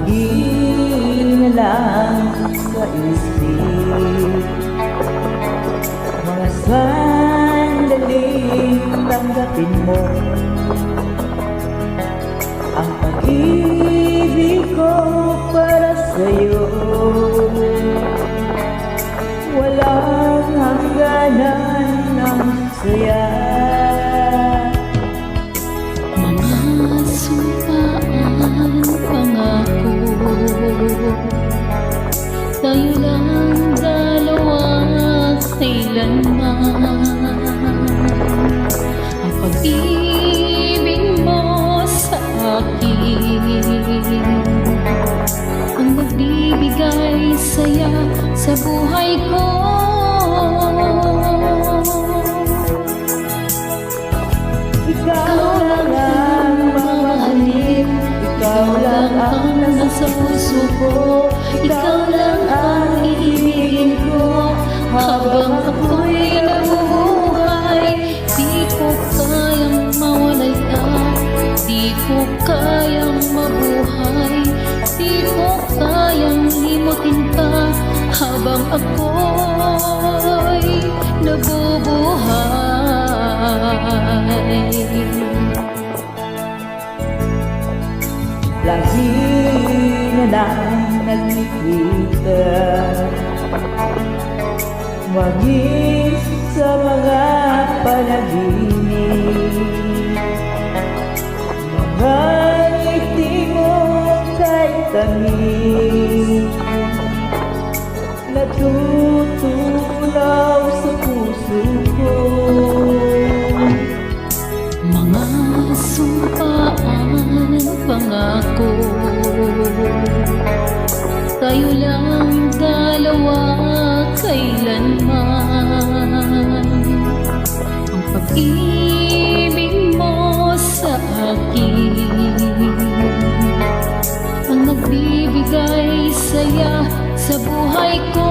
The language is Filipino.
Lagi na lang sa isip mga sandaling tanggapin mo ang pag-ibig ko para sa'yo. Walang hangganan ng saya. Mga sumpaan, pangako, tayo lang dalawa kailanman. Ang pag-ibig mo sa akin ang magbibigay saya sa buhay ko. Ikaw lang ang mamahalin, ikaw lang ang nasa puso ko, ikaw lang ang iibigin ko Habang ako'y nabubuhay, di ko kayang mawalay ka, di ko kayang mabuhay, di ko kayang limutin ka. Habang ako'y nabubuhay, lagi na lang nagkikita, maging sa mga panaginip. Mga ngiti mo kay tamis, natutunaw sa puso ko. mga sumpaan, pangako, tayo lang dalawa kailanman. Ang pag-ibig mo sa akin ang nagbibigay saya sa buhay ko.